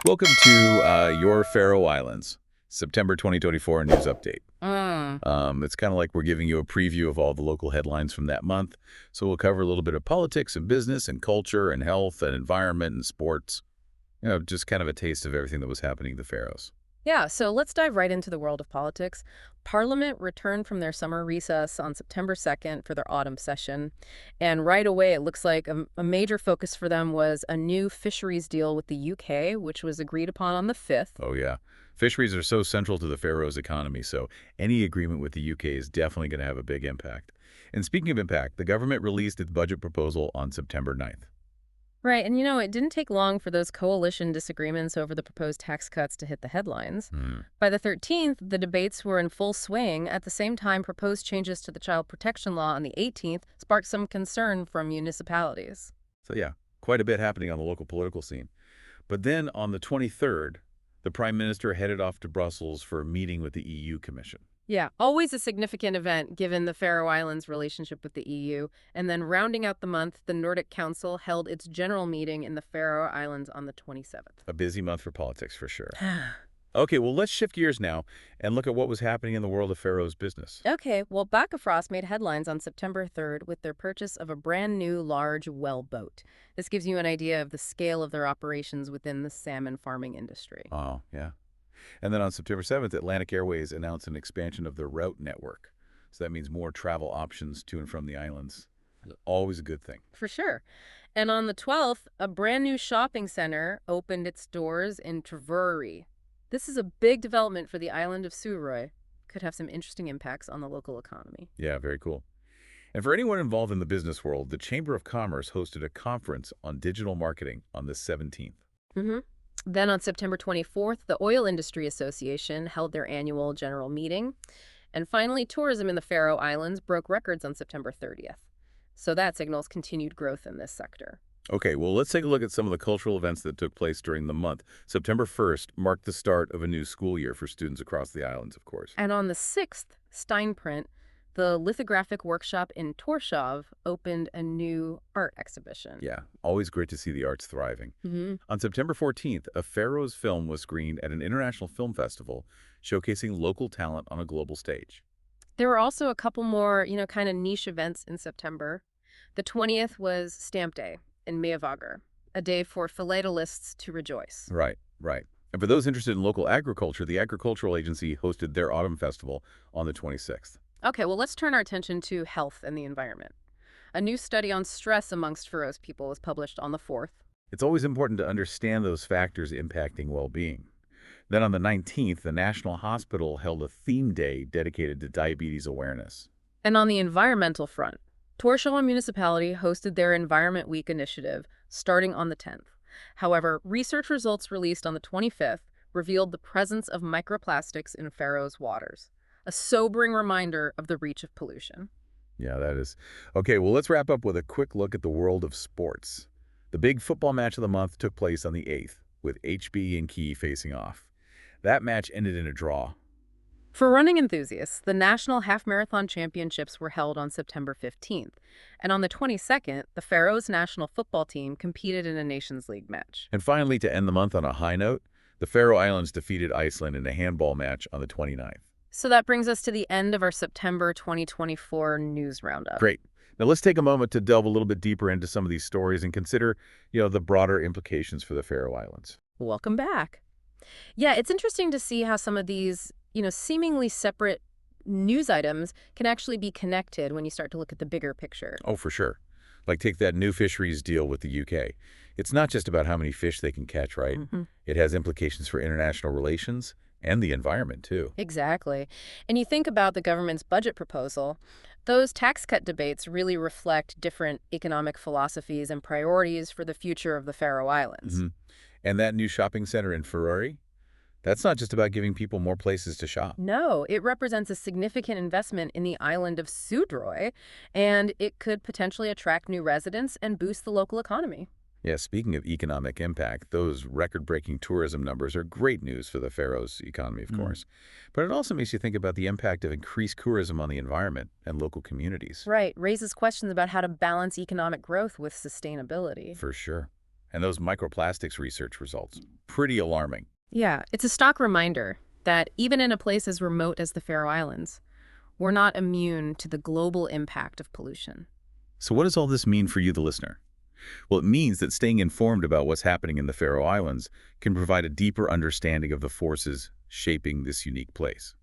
Welcome to your Faroe Islands, September 2024 news update. Mm. It's kind of like we're giving you a preview of all the local headlines from that month. So we'll cover a little bit of politics and business and culture and health and environment and sports. Just kind of a taste of everything that was happening in the Faroes. Yeah, so let's dive right into the world of politics. Parliament returned from their summer recess on September 2nd for their autumn session. And right away, it looks like a major focus for them was a new fisheries deal with the UK, which was agreed upon on the 5th. Oh, yeah. Fisheries are so central to the Faroes economy, so any agreement with the UK is definitely going to have a big impact. And speaking of impact, the government released its budget proposal on September 9th. Right, and it didn't take long for those coalition disagreements over the proposed tax cuts to hit the headlines. Hmm. By the 13th, the debates were in full swing. At the same time, proposed changes to the child protection law on the 18th sparked some concern from municipalities. So yeah, quite a bit happening on the local political scene. But then on the 23rd, the Prime Minister headed off to Brussels for a meeting with the EU Commission. Yeah, always a significant event given the Faroe Islands' relationship with the EU. And then rounding out the month, the Nordic Council held its general meeting in the Faroe Islands on the 27th. A busy month for politics, for sure. Okay, well, let's shift gears now and look at what was happening in the world of Faroes business. Okay, well, Bakkafrost made headlines on September 3rd with their purchase of a brand new large well boat. This gives you an idea of the scale of their operations within the salmon farming industry. Oh, yeah. And then on September 7th, Atlantic Airways announced an expansion of their route network. So that means more travel options to and from the islands. Always a good thing. For sure. And on the 12th, a brand new shopping center opened its doors in Tvøroyri. This is a big development for the island of Suðuroy. Could have some interesting impacts on the local economy. Yeah, very cool. And for anyone involved in the business world, the Chamber of Commerce hosted a conference on digital marketing on the 17th. Mm-hmm. Then on September 24th, the Oil Industry Association held their annual general meeting. And finally, tourism in the Faroe Islands broke records on September 30th. So that signals continued growth in this sector. Okay, well, let's take a look at some of the cultural events that took place during the month. September 1st marked the start of a new school year for students across the islands, of course. And on the 6th, Steinprint, the lithographic workshop in Torshov, opened a new art exhibition. Yeah, always great to see the arts thriving. Mm-hmm. On September 14th, a Faroes film was screened at an international film festival, showcasing local talent on a global stage. There were also a couple more, kind of niche events in September. The 20th was Stamp Day in Meavager, a day for philatelists to rejoice. Right, right. And for those interested in local agriculture, the Agricultural Agency hosted their autumn festival on the 26th. Okay, well, let's turn our attention to health and the environment. A new study on stress amongst Faroese people was published on the 4th. It's always important to understand those factors impacting well-being. Then on the 19th, the National Hospital held a theme day dedicated to diabetes awareness. And on the environmental front, Tórshavn Municipality hosted their Environment Week initiative starting on the 10th. However, research results released on the 25th revealed the presence of microplastics in Faroes waters, a sobering reminder of the reach of pollution. Yeah, that is. Okay, well, let's wrap up with a quick look at the world of sports. The big football match of the month took place on the 8th, with HB and Key facing off. That match ended in a draw. For running enthusiasts, the National Half Marathon Championships were held on September 15th, and on the 22nd, the Faroes national football team competed in a Nations League match. And finally, to end the month on a high note, the Faroe Islands defeated Iceland in a handball match on the 29th. So that brings us to the end of our September 2024 news roundup. Great. Now let's take a moment to delve a little bit deeper into some of these stories and consider, the broader implications for the Faroe Islands. Welcome back. Yeah, it's interesting to see how some of these, seemingly separate news items can actually be connected when you start to look at the bigger picture. Oh, for sure. Like take that new fisheries deal with the UK. It's not just about how many fish they can catch, right? Mm-hmm. It has implications for international relations and the environment, too. Exactly. And you think about the government's budget proposal, those tax cut debates really reflect different economic philosophies and priorities for the future of the Faroe Islands. Mm-hmm. And that new shopping center in Føroyar, that's not just about giving people more places to shop. No, it represents a significant investment in the island of Suðuroy, and it could potentially attract new residents and boost the local economy. Yeah, speaking of economic impact, those record-breaking tourism numbers are great news for the Faroes economy, of course. But it also makes you think about the impact of increased tourism on the environment and local communities. Right, raises questions about how to balance economic growth with sustainability. For sure. And those microplastics research results, pretty alarming. Yeah, it's a stark reminder that even in a place as remote as the Faroe Islands, we're not immune to the global impact of pollution. So what does all this mean for you, the listener? Well, it means that staying informed about what's happening in the Faroe Islands can provide a deeper understanding of the forces shaping this unique place.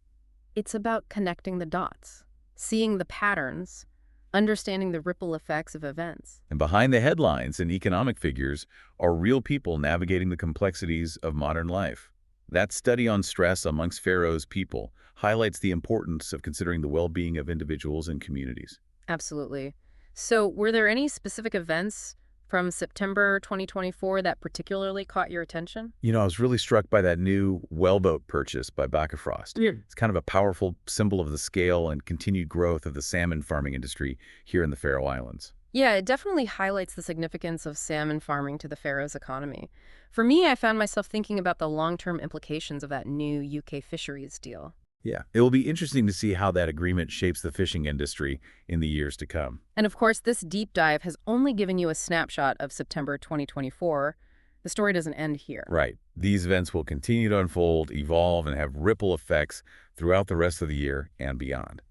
It's about connecting the dots, seeing the patterns, understanding the ripple effects of events. And behind the headlines and economic figures are real people navigating the complexities of modern life. That study on stress amongst Faroe's people highlights the importance of considering the well-being of individuals and communities. Absolutely. So, were there any specific events from September 2024 that particularly caught your attention? I was really struck by that new wellboat purchase by Bakkafrost. Yeah. It's kind of a powerful symbol of the scale and continued growth of the salmon farming industry here in the Faroe Islands. Yeah, it definitely highlights the significance of salmon farming to the Faroes economy. For me, I found myself thinking about the long-term implications of that new UK fisheries deal. Yeah, it will be interesting to see how that agreement shapes the fishing industry in the years to come. And of course, this deep dive has only given you a snapshot of September 2024. The story doesn't end here. Right. These events will continue to unfold, evolve, and have ripple effects throughout the rest of the year and beyond.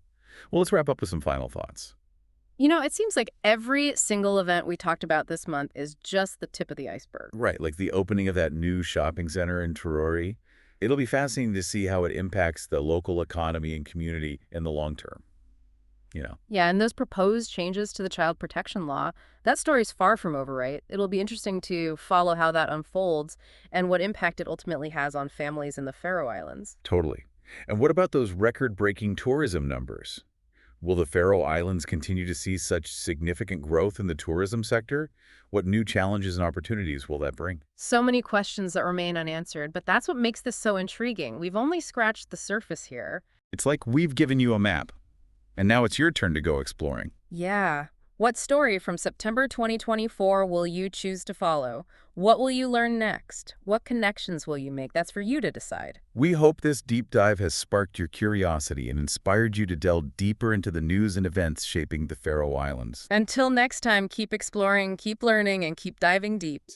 Well, let's wrap up with some final thoughts. It seems like every single event we talked about this month is just the tip of the iceberg. Right, like the opening of that new shopping center in Føroyar. It'll be fascinating to see how it impacts the local economy and community in the long term. Yeah, and those proposed changes to the child protection law, that story's far from over, right? It'll be interesting to follow how that unfolds and what impact it ultimately has on families in the Faroe Islands. Totally. And what about those record-breaking tourism numbers? Will the Faroe Islands continue to see such significant growth in the tourism sector? What new challenges and opportunities will that bring? So many questions that remain unanswered, but that's what makes this so intriguing. We've only scratched the surface here. It's like we've given you a map, and now it's your turn to go exploring. Yeah. What story from September 2024 will you choose to follow? What will you learn next? What connections will you make? That's for you to decide. We hope this deep dive has sparked your curiosity and inspired you to delve deeper into the news and events shaping the Faroe Islands. Until next time, keep exploring, keep learning, and keep diving deep.